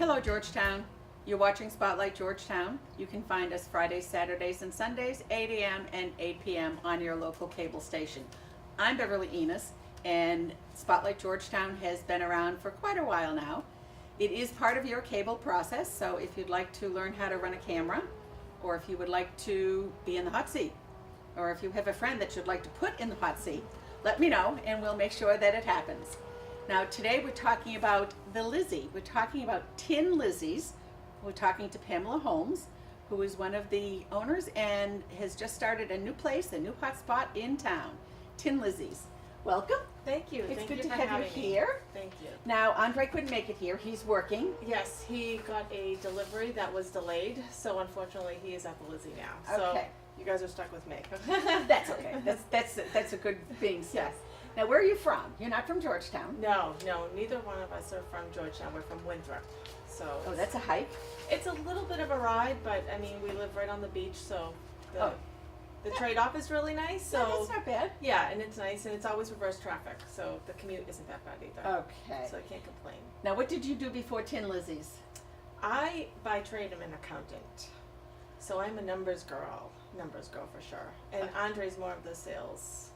Hello, Georgetown. You're watching Spotlight Georgetown. You can find us Fridays, Saturdays, and Sundays, 8 a.m. and 8 p.m. on your local cable station. I'm Beverly Enos, and Spotlight Georgetown has been around for quite a while now. It is part of your cable process, so if you'd like to learn how to run a camera, or if you would like to be in the hot seat, or if you have a friend that you'd like to put in the hot seat, let me know and we'll make sure that it happens. Now today we're talking about the Lizzie. We're talking about TinnLizzys. We're talking to Pamela Holmes, who is one of the owners and has just started a new place, a new hot spot in town, TinnLizzys. Welcome. Thank you. It's Thank good you to for have you having me. here. Thank you. Now Andre couldn't make it here. He's working. Yes, he got a delivery that was delayed, so unfortunately he is at the Lizzie now. So Okay. you guys are stuck with me. That's okay. That's a good being said. Yes. Now where are you from? You're not from Georgetown. No, neither one of us are from Georgetown. We're from Winthrop. So Oh, that's a hike. it's a little bit of a ride, but I mean we live right on the beach, so the trade-off is really nice. So No, that's not bad. yeah, and it's nice, and it's always reverse traffic, so the commute isn't that bad either. Okay. So I can't complain. Now what did you do before TinnLizzys? I, by trade, am an accountant. So I'm a numbers girl for sure. And Andre's more of the sales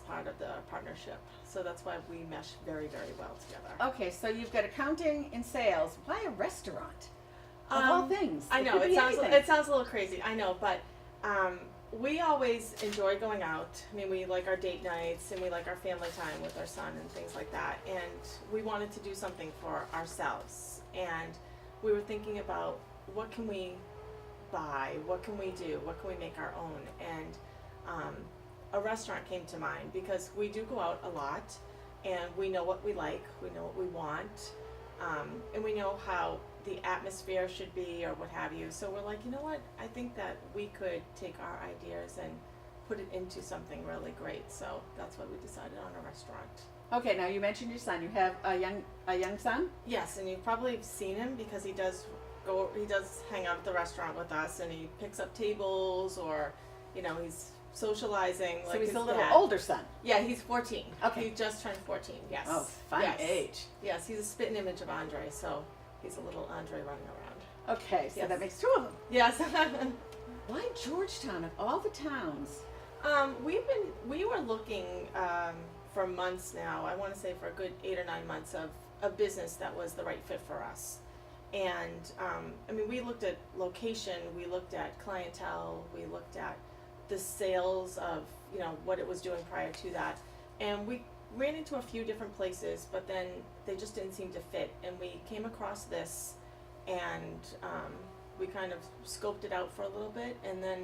part of the partnership. So that's why we mesh very, very well together. Okay, so you've got accounting and sales. Why a restaurant? Of all things. I know, could it be sounds anything. it sounds a little crazy, I know, but we always enjoy going out. I mean, we like our date nights and we like our family time with our son and things like that. And we wanted to do something for ourselves. And we were thinking about what can we buy, what can we do, what can we make our own. And a restaurant came to mind because we do go out a lot and we know what we like, we know what we want, and we know how the atmosphere should be or what have you. So we're like, you know what, I think that we could take our ideas and put it into something really great. So that's why we decided on a restaurant. Okay, now you mentioned your son. You have a young son? Yes, and you've probably seen him because he does hang out at the restaurant with us, and he picks up tables, or he's socializing. So like he's his a little dad. older son. Yeah, he's 14. Okay. He just turned 14. Yes. Oh, fun yes. age. Yes, he's a spitting image of Andre, so he's a little Andre running around. Okay, so Yes. that makes two of them. Yes. Why Georgetown of all the towns? We were looking for months now. I want to say for a good 8 or 9 months of a business that was the right fit for us. And I mean, we looked at location, we looked at clientele, we looked at the sales of what it was doing prior to that, and we ran into a few different places, but then they just didn't seem to fit. And we came across this, and we kind of scoped it out for a little bit, and then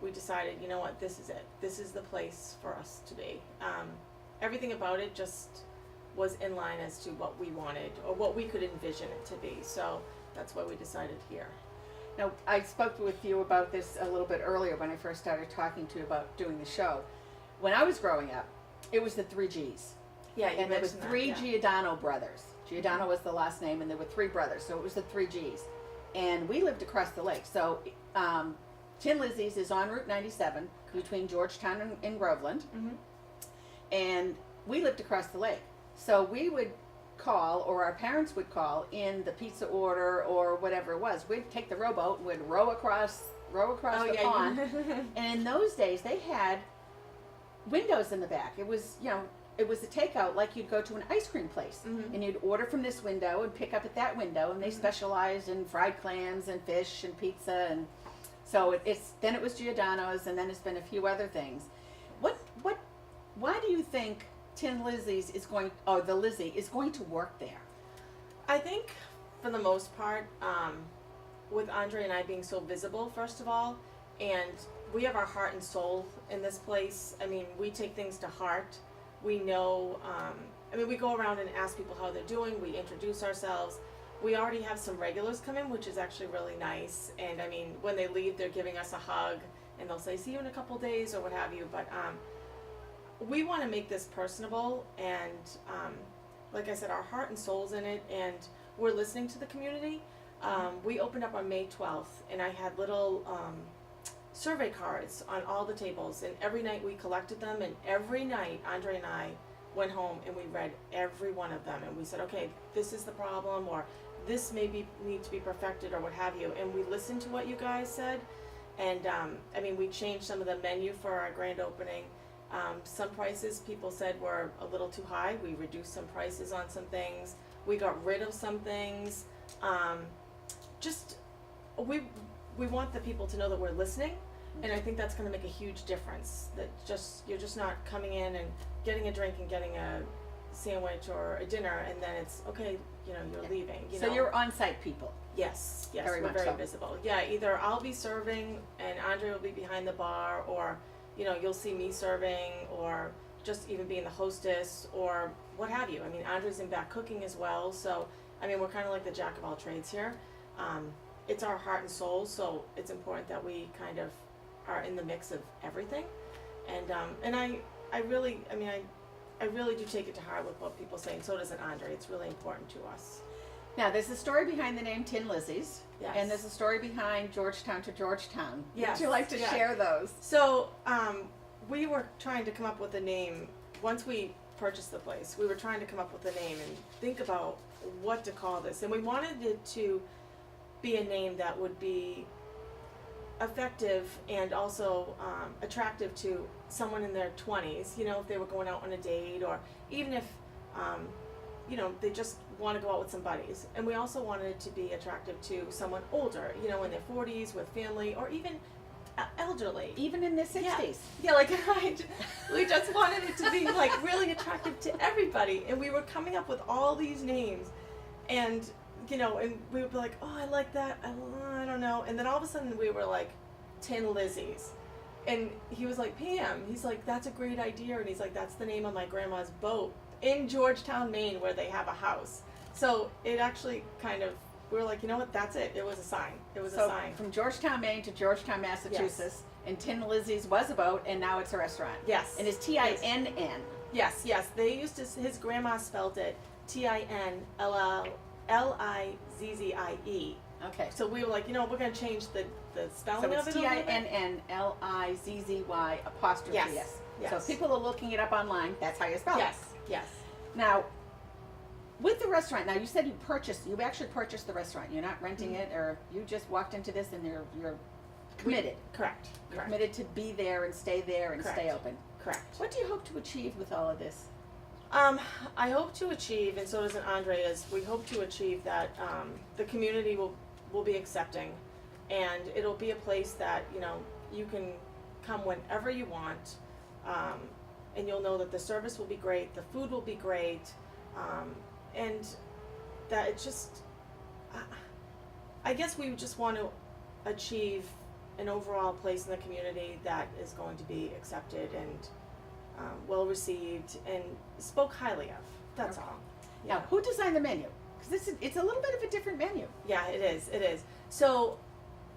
we decided, you know what, this is it. This is the place for us to be. Everything about it just was in line as to what we wanted or what we could envision it to be. So that's why we decided here. Now, I spoke with you about this a little bit earlier when I first started talking to you about doing the show. When I was growing up, it was the 3 Gs. Yeah, you And there was mentioned that, 3 yeah. Giordano brothers. Giordano was the last name, and there were 3 brothers, so it was the 3 Gs. And we lived across the lake. So TinnLizzys is on Route 97 between Georgetown and Groveland. Mm-hmm. And we lived across the lake. So we would call, or our parents would call in the pizza order or whatever it was. We'd take the rowboat and we'd row across the pond. And in those days, they had windows in the back. It was, it was a takeout like you'd go to an ice cream place. Mhm. And you'd order from this window and pick up at that window. And they specialized in fried clams and fish and pizza. And so then it was Giordano's, and then it's been a few other things. Why do you think TinnLizzys the Lizzie is going to work there? I think for the most part, with Andre and I being so visible, first of all, and we have our heart and soul in this place. I mean, we take things to heart. We know, we go around and ask people how they're doing. We introduce ourselves. We already have some regulars come in, which is actually really nice. And I mean, when they leave, they're giving us a hug, and they'll say, see you in a couple days or what have you. But we want to make this personable, and like I said, our heart and soul's in it, and we're listening to the community. We opened up on May 12th, and I had little survey cards on all the tables, and every night we collected them, and every night Andre and I went home and we read every one of them, and we said, okay, this is the problem, or this need to be perfected or what have you. And we listened to what you guys said, and I mean, we changed some of the menu for our grand opening. Some prices people said were a little too high. We reduced some prices on some things. We got rid of some things. Just we want the people to know that we're listening, and I think that's going to make a huge difference. That you're just not coming in and getting a drink and getting a sandwich or a dinner, and then it's okay. You're leaving. So you're on-site people. Yes, Very we're much very so. visible. Yeah, either I'll be serving and Andre will be behind the bar, or you'll see me serving, or just even being the hostess, or what have you. I mean, Andre's in back cooking as well, so I mean, we're kind of like the jack of all trades here. It's our heart and soul, so it's important that we kind of are in the mix of everything. And I really do take it to heart with what people say, and so does Andre. It's really important to us. Now, there's a story behind the name TinnLizzys, Yes. and there's a story behind Georgetown to Georgetown. Yes, Would you like to yeah. share those? So we were trying to come up with a name. Once we purchased the place, we were trying to come up with a name and think about what to call this. And we wanted it to be a name that would be effective and also attractive to someone in their 20s, if they were going out on a date, or even if, they just want to go out with some buddies. And we also wanted it to be attractive to someone older, in their 40s with family, or even elderly. Even in the 60s. Yeah, like we just wanted it to be like really attractive to everybody. And we were coming up with all these names, and and we would be like, oh, I like that. I don't know. And then all of a sudden we were like, TinnLizzys. And he was like, Pam, he's like, that's a great idea. And he's like, that's the name of my grandma's boat in Georgetown, Maine, where they have a house. So it actually we were like, you know what, that's it. It was a sign. It was a sign. From Georgetown, Maine to Georgetown, Massachusetts, and TinnLizzys was a boat, and now it's a restaurant. Yes. And it's Tinn. Yes. They used to, his grandma spelled it TinnLizzie. Okay. So we were like, we're going to change the spelling So of it's it a little bit. TinnLizzY apostrophe Yes. S. Yes. So if people are looking it up online, that's how you spell Yes. it. Yes. Now, with the restaurant, now you said you actually purchased the restaurant. You're not renting it, or you just walked into this and you're committed. Correct. You're committed to be there and stay there and Correct. stay open. Correct. What do you hope to achieve with all of this? I hope to achieve, and so does Andre, is we hope to achieve that the community will be accepting, and it'll be a place that you can come whenever you want, and you'll know that the service will be great, the food will be great, and that it's just, I guess we just want to achieve an overall place in the community that is going to be accepted and well received and spoke highly of. That's Okay. all. Now, who designed the menu? Because it's a little bit of a different menu. Yeah, it is. So,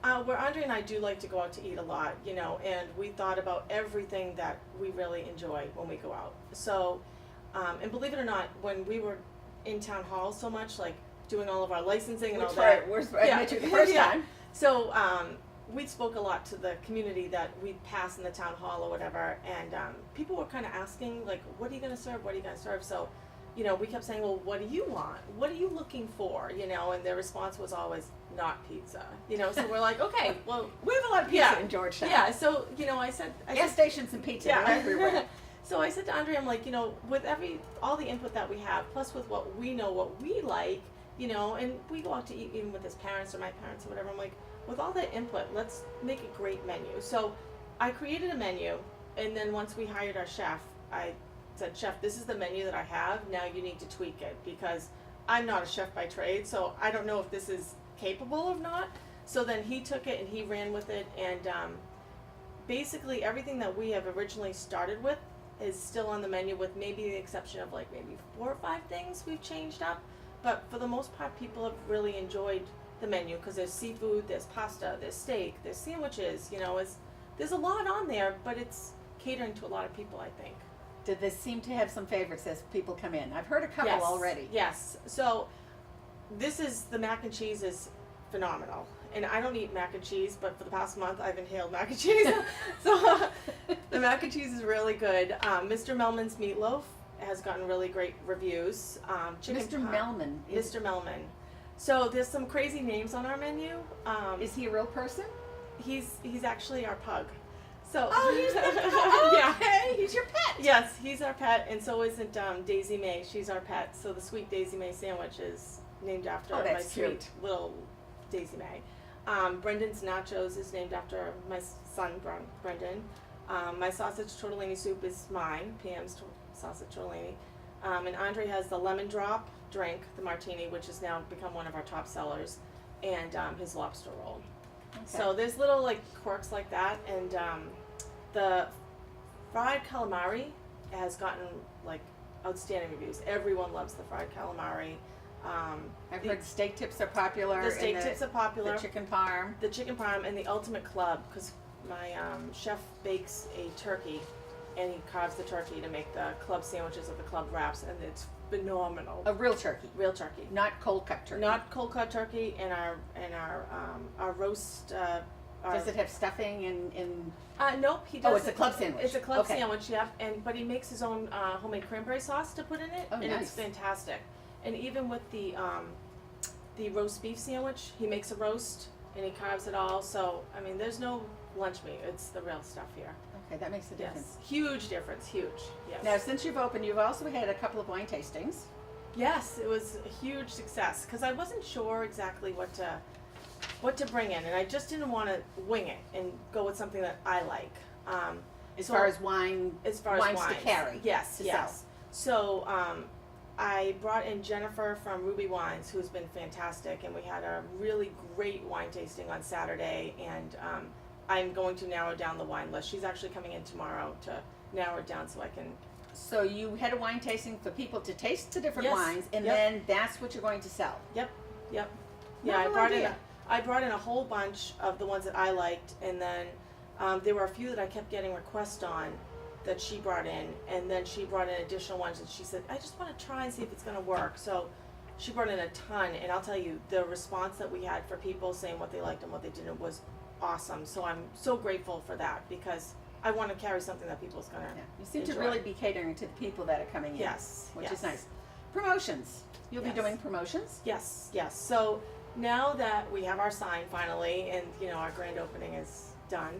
where Andre and I do like to go out to eat a lot, and we thought about everything that we really enjoy when we go out. So, and believe it or not, when we were in town hall so much, like doing all of our licensing and all that. I met you the first Yeah. time. So, we spoke a lot to the community that we'd pass in the town hall or whatever, and people were kind of asking, like, what are you going to serve? What are you going to serve? So, we kept saying, well, what do you want? What are you looking for? And their response was always, not pizza. So we're like, okay, well, We have a lot of pizza in Georgetown. yeah. So, I said, Gas stations and pizza, they're everywhere. So I said to Andre, I'm like, with all the input that we have, plus with what we know, what we like, and we go out to eat even with his parents or my parents or whatever, I'm like, with all that input, let's make a great menu. So I created a menu, and then once we hired our chef, I said, Chef, this is the menu that I have, now you need to tweak it, because I'm not a chef by trade, so I don't know if this is capable or not. So then he took it and he ran with it, and basically everything that we have originally started with is still on the menu, with maybe the exception of like maybe 4 or 5 things we've changed up. But for the most part, people have really enjoyed the menu, because there's seafood, there's pasta, there's steak, there's sandwiches, there's a lot on there, but it's catering to a lot of people, I think. Did this seem to have some favorites as people come in? I've heard a couple already. Yes. So the mac and cheese is phenomenal. And I don't eat mac and cheese, but for the past month I've inhaled mac and cheese. So the mac and cheese is really good. Mr. Melman's meatloaf has gotten really great reviews. Mr. Melman. Mr. Melman. So there's some crazy names on our menu. Is he a real person? He's actually our pug. So Oh, he's the pug. yeah. Okay, he's your pet. Yes, he's our pet, and so isn't Daisy May. She's our pet. So the sweet Daisy May sandwich is named after Oh, my that's sweet cute. little Daisy May. Brendan's nachos is named after my son Brendan. My sausage tortellini soup is mine, Pam's sausage tortellini. And Andre has the lemon drop drink, the martini, which has now become one of our top sellers, and his lobster roll. Okay. So there's little like quirks like that, and the fried calamari has gotten like outstanding reviews. Everyone loves the fried calamari. I've heard steak tips are popular. The steak and tips are popular. The chicken parm. The chicken parm and the ultimate club, because my chef bakes a turkey, and he carves the turkey to make the club sandwiches of the club wraps, and it's phenomenal. A real turkey, Real turkey. not cold cut turkey. Not cold cut turkey, and our roast. Does it have stuffing and Nope, he does. Oh, it's a club sandwich. It's a club Okay. sandwich, yep. But he makes his own homemade cranberry sauce to put in it, Oh, and nice. it's fantastic. And even with the roast beef sandwich, he makes a roast and he carves it all. So I mean, there's no lunch meat. It's the real stuff here. Okay, that makes a difference. Yes, huge difference, huge. Yes. Now, since you've opened, you've also had a couple of wine tastings. Yes, it was a huge success because I wasn't sure exactly what to bring in, and I just didn't want to wing it and go with something that I like. As So- far as wines to wines. carry. Yes, to yes. So I brought in Jennifer from Ruby Wines, who's been fantastic, and we had a really great wine tasting on Saturday, and I'm going to narrow down the wine list. She's actually coming in tomorrow to narrow it down so I can. So you had a wine tasting for people to taste the different Yes, wines, and yep. then that's what you're going to sell. Yep. Yeah, Novel idea. I brought in a whole bunch of the ones that I liked, and then there were a few that I kept getting requests on that she brought in, and then she brought in additional ones, and she said, I just want to try and see if it's going to work. So she brought in a ton, and I'll tell you, the response that we had for people saying what they liked and what they didn't was awesome. So I'm so grateful for that, because I want to carry something that people's going to Yeah. You seem to enjoy. really be catering to the people that are coming in. Yes, Which yes. is nice. Promotions. You'll Yes. be doing promotions? Yes, yes. So now that we have our sign finally, and our grand opening is done,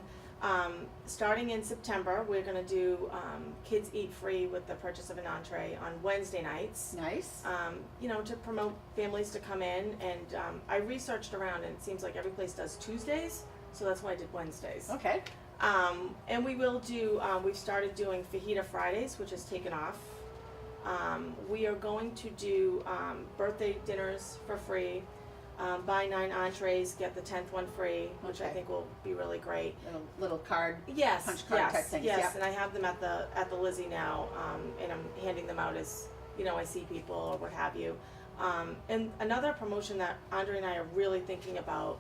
starting in September, we're gonna do kids eat free with the purchase of an entree on Wednesday nights. Nice. To promote families to come in, and I researched around, and it seems like every place does Tuesdays, so that's why I did Wednesdays. Okay. And we will do. We've started doing fajita Fridays, which has taken off. We are going to do birthday dinners for free. Buy 9 entrees, get the 10th one free, which I Okay. think will be really great. Little card. Yes, Punch card yes, type things, yes. yep. And I have them at the Lizzie now, and I'm handing them out as I see people or what have you. And another promotion that Andre and I are really thinking about,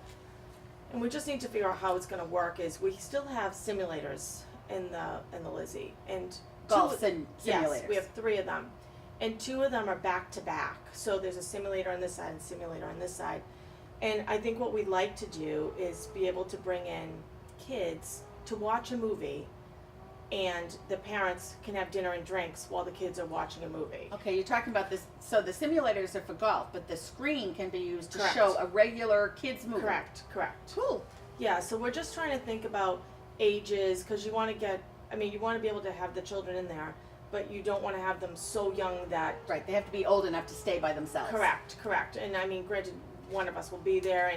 and we just need to figure out how it's going to work, is we still have simulators in the Lizzie, and Golf simulators. simulators. Yes, we have 3 of them. And 2 of them are back to back. So there's a simulator on this side and a simulator on this side. And I think what we'd like to do is be able to bring in kids to watch a movie, and the parents can have dinner and drinks while the kids are watching a movie. Okay, you're talking about this. So the simulators are for golf, but the screen can be used to Correct. show a regular kids movie. Correct. Cool. Yeah, so we're just trying to think about ages, because you want to be able to have the children in there, but you don't want to have them so young that. Right, they have to be old enough to stay by themselves. Correct. And granted, one of us will be there,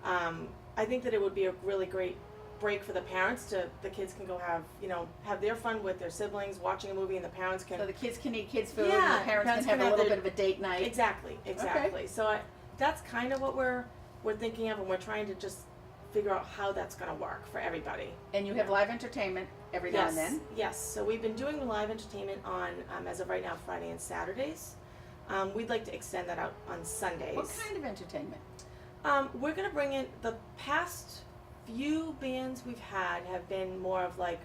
and I think that it would be a really great break for the parents. The kids can go have their fun with their siblings watching a movie, and the parents can. So the kids can eat kids' food, Yeah, and the parents parents can have can a have little their- bit of a date night. Exactly. So that's kind of what we're thinking of, and we're trying to just figure out how that's going to work for everybody. And you have live entertainment every now and then. Yes. So we've been doing live entertainment on, as of right now, Friday and Saturdays. We'd like to extend that out on Sundays. What kind of entertainment? We're going to bring in, the past few bands we've had have been more of like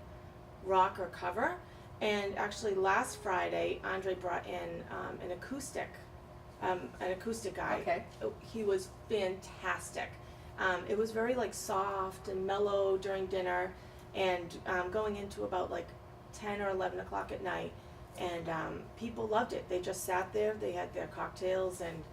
rock or cover. And actually last Friday, Andre brought in an acoustic guy. Okay. He was fantastic. It was very like soft and mellow during dinner, and going into about like 10 or 11 o'clock at night, and people loved it. They just sat there, they had their cocktails, and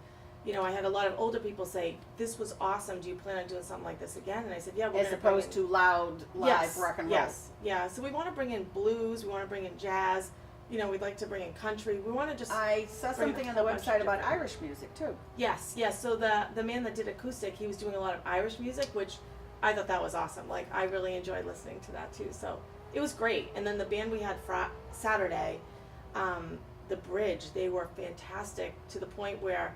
you know, I had a lot of older people say, "This was awesome. Do you plan on doing something like this again?" And I said, "Yeah, we're As gonna bring opposed in-" to loud live Yes, rock and roll. yes, yeah. So we want to bring in blues. We want to bring in jazz. You know, we'd like to bring in country. We want to just I saw bring something a on the whole bunch of website about different- Irish music too. Yes, yes. So the man that did acoustic, he was doing a lot of Irish music, which I thought that was awesome. Like I really enjoyed listening to that too. So it was great. And then the band we had Saturday, the Bridge, they were fantastic to the point where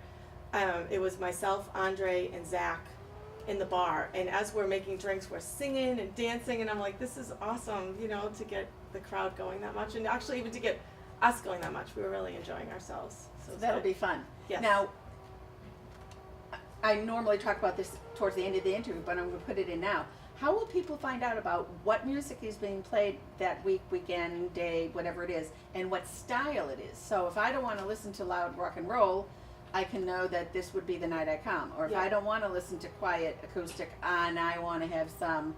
it was myself, Andre, and Zach in the bar. And as we're making drinks, we're singing and dancing. And I'm like, this is awesome, you know, to get the crowd going that much, and actually even to get us going that much. We were really enjoying ourselves. So it's That'll good. be fun. Yes. Now, I normally talk about this towards the end of the interview, but I'm going to put it in now. How will people find out about what music is being played that week, weekend, day, whatever it is, and what style it is? So if I don't want to listen to loud rock and roll, I can know that this would be the night I come. Or if Yeah. I don't want to listen to quiet acoustic and I want to have some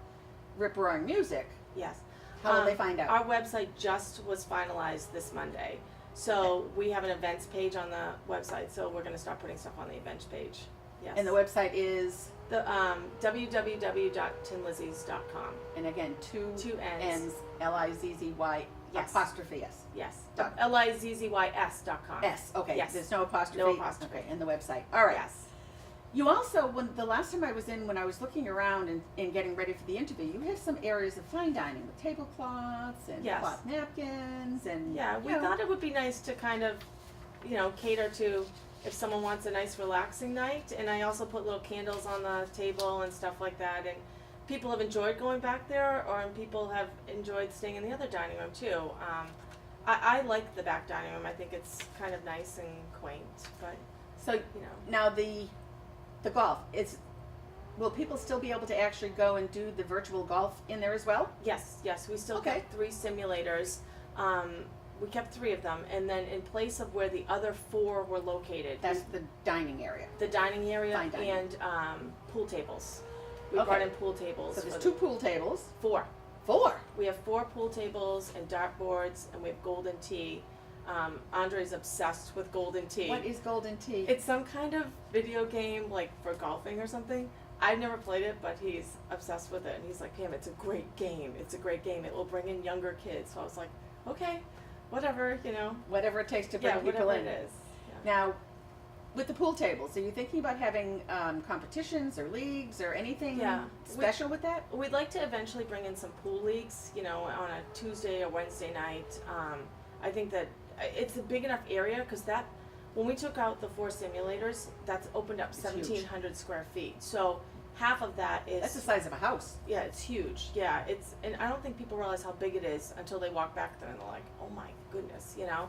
rip-roaring music, Yes. how will they find out? Our website just was finalized this Monday. So we have an events page on the website, so we're going to start putting stuff on the events page. Yes. And the website is, the www.TinnLizzys.com. and again, two Two N's. N's, L-I-Z-Z-Y, Yes. apostrophe S. Yes. Dot- LIZZYS.com. S, okay. Yes. There's no apostrophe. No apostrophe. Okay, in the website. All right. Yes. You also, when the last time I was in, when I was looking around and getting ready for the interview, you have some areas of fine dining with tablecloths and Yes. cloth napkins and Yeah, we you know, thought it would be nice to kind of, you know, cater to if someone wants a nice relaxing night. And I also put little candles on the table and stuff like that. And people have enjoyed going back there, or people have enjoyed staying in the other dining room too. I like the back dining room. I think it's kind of nice and quaint, but So you know. now the golf will people still be able to actually go and do the virtual golf in there as well? Yes, yes, we still Okay. kept 3 simulators. We kept 3 of them, and then in place of where the other 4 were located, That's the dining area. the dining area Fine dining. and pool tables. We Okay. brought in pool tables. So there's for 2 pool tables. 4. 4. We have 4 pool tables and dartboards, and we have golden tea. Andre's obsessed with golden tea. What is golden tea? It's some kind of video game, like for golfing or something. I've never played it, but he's obsessed with it, and he's like, Pam, it's a great game. It's a great game. It will bring in younger kids. So I was like, okay, whatever, you know. Whatever it takes to bring Yeah, people whatever in. it is. Yeah. Now, with the pool tables, are you thinking about having competitions or leagues or anything Yeah. special with that? We'd like to eventually bring in some pool leagues, you know, on a Tuesday or Wednesday night. I think that it's a big enough area because that, when we took out the 4 simulators, that's opened up It's huge. 1,700 square feet. So half of that is, That's the size of a house. yeah, it's huge. Yeah, it's, and I don't think people realize how big it is until they walk back there and they're like, oh my goodness, you know.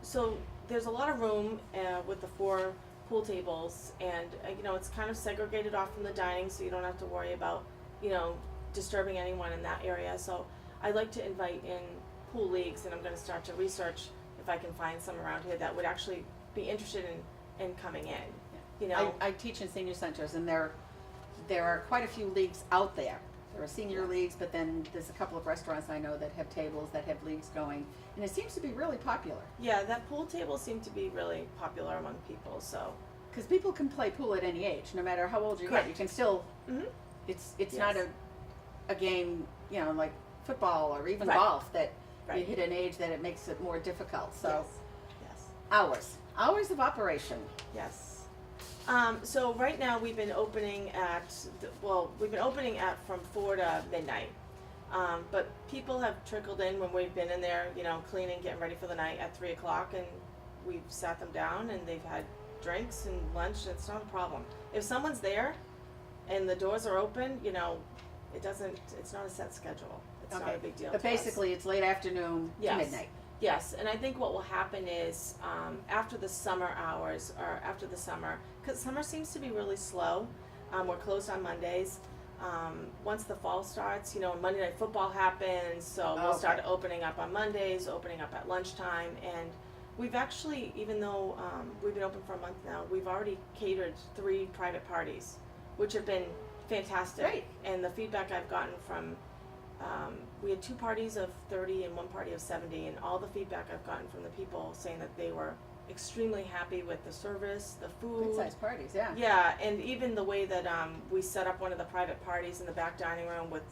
So there's a lot of room with the 4 pool tables, and you know, it's kind of segregated off from the dining, so you don't have to worry about, you know, disturbing anyone in that area. So I'd like to invite in pool leagues, and I'm going to start to research if I can find some around here that would actually be interested in coming in. You know, I teach in senior centers, and there are quite a few leagues out there. There are senior Yes. leagues, but then there's a couple of restaurants I know that have tables that have leagues going, and it seems to be really popular yeah, that pool table seemed to be really popular among people. So because people can play pool at any age, no matter how old you get. Correct. You can still. Mhm. It's not Yes. a game, you know, like football or even Right. golf that you Right. hit an age that it makes it more difficult. So yes. hours of operation. Yes. So right now we've been opening at from 4 to midnight. But people have trickled in when we've been in there, you know, cleaning, getting ready for the night at 3 o'clock, and we've sat them down and they've had drinks and lunch, and it's not a problem. If someone's there and the doors are open, you know, it's not a set schedule. It's not a big deal. But to us. basically, it's late afternoon to Yes. midnight. Yes, and I think what will happen is after the summer hours, or after the summer, because summer seems to be really slow. We're closed on Mondays. Once the fall starts, you know, Monday Night Football happens, so we'll start Okay. opening up on Mondays, opening up at lunchtime, and we've actually, even though we've been open for a month now, we've already catered 3 private parties, which have been fantastic. Great. And the feedback I've gotten from we had 2 parties of 30 and 1 party of 70, and all the feedback I've gotten from the people saying that they were extremely happy with the service, the Good food. sized parties, yeah. Yeah, and even the way that we set up one of the private parties in the back dining room with,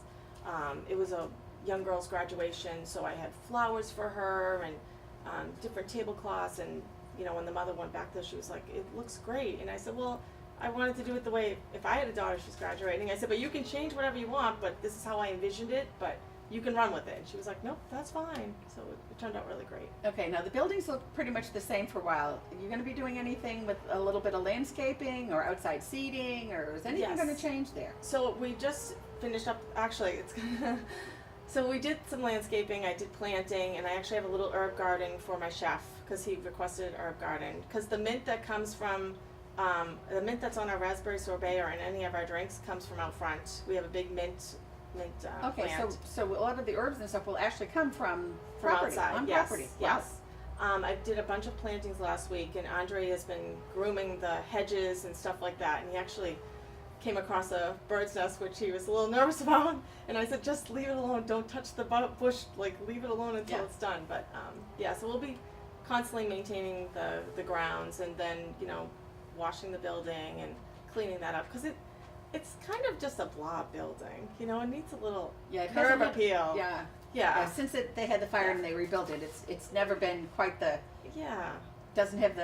it was a young girl's graduation, so I had flowers for her and different tablecloths, and you know, when the mother went back there, she was like, "It looks great," and I said, "Well, I wanted to do it the way if I had a daughter, she's graduating." I said, "But you can change whatever you want, but this is how I envisioned it, but you can run with it." And she was like, "Nope, that's fine." So it turned out really great. Okay, now the buildings look pretty much the same for a while. Are you going to be doing anything with a little bit of landscaping or outside seating, or is anything Yes. going to change there? So we just finished up, actually, it's so we did some landscaping, I did planting, and I actually have a little herb garden for my chef, because he requested an herb garden. Because the mint that comes from, the mint that's on our raspberry sorbet or in any of our drinks comes from out front. We have a big mint Okay, plant. so a lot of the herbs and stuff will actually come from From property, outside, on yes, property. yes. I did a bunch of plantings last week, and Andre has been grooming the hedges and stuff like that, and he actually came across a bird's nest, which he was a little nervous about, and I said, just leave it alone, don't touch the bush, like leave it alone until Yeah. it's done. But yeah, so we'll be constantly maintaining the grounds, and then, you know, washing the building and cleaning that up, because it's kind of just a blah building, you know, it needs a little Yeah, it curb hasn't had- appeal. Yeah. Yeah. Since they had the fire and they rebuilt it, it's never been quite the, Yeah. doesn't have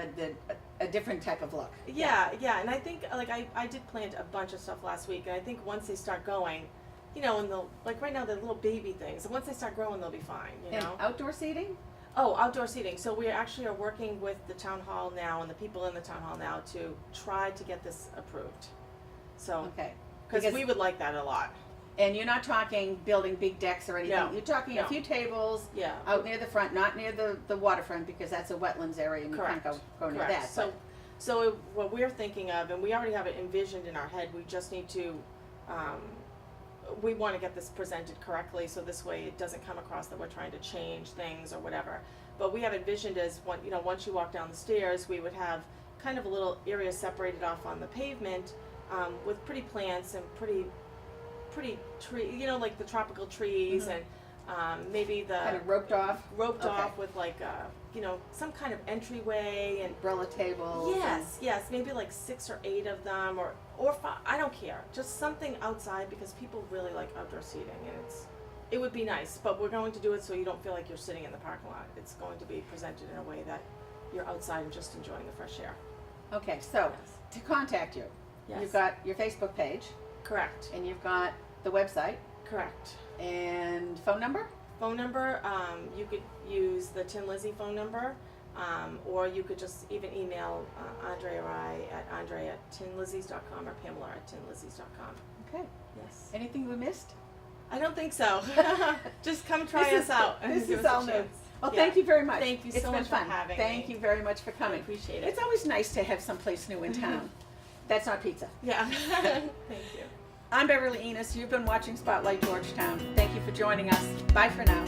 a different type of look. Yeah, and I think, like, I did plant a bunch of stuff last week, and I think once they start going, you know, and they'll, like right now they're little baby things, and once they start growing, they'll be fine, you And know? outdoor seating? Oh, outdoor seating. So we actually are working with the town hall now and the people in the town hall now to try to get this approved. So, Okay. because we would like that a lot. And you're not talking building big decks or anything. No, You're talking no. a few tables Yeah. out near the front, not near the waterfront, because that's a wetlands area and you can't Correct. go near Correct. that. So what we're thinking of, and we already have it envisioned in our head, we just need to, we want to get this presented correctly, so this way it doesn't come across that we're trying to change things or whatever. But we have envisioned as once you walk down the stairs, we would have kind of a little area separated off on the pavement, with pretty plants and pretty tree, you know, like the tropical trees, Mhm. and maybe the kind of roped off, roped Okay. off with like you know, some kind of entryway and umbrella tables. yes, maybe like 6 or 8 of them, or 5, I don't care, just something outside, because people really like outdoor seating, and it would be nice, but we're going to do it so you don't feel like you're sitting in the parking lot. It's going to be presented in a way that you're outside and just enjoying the fresh air. Okay, so Yes. to contact you, Yes. you've got your Facebook page Correct. and you've got the website Correct. and phone number. Phone number, you could use the TinnLizzys phone number, or you could just even email Andre or I at andre@tinnlizzys.com or Pamela@tinnlizzys.com. Okay. Yes. Anything we missed? I don't think so. Just come try This us is- out and This give is us a all new. chance. Well, Yeah. thank you very much. Thank you It's so been much for fun. having Thank me. you very much for I coming. appreciate it. It's always nice to have someplace new in town. That's not pizza. Yeah. Thank you. I'm Beverly Enos. You've been watching Spotlight Georgetown. Thank you for joining us. Bye for now.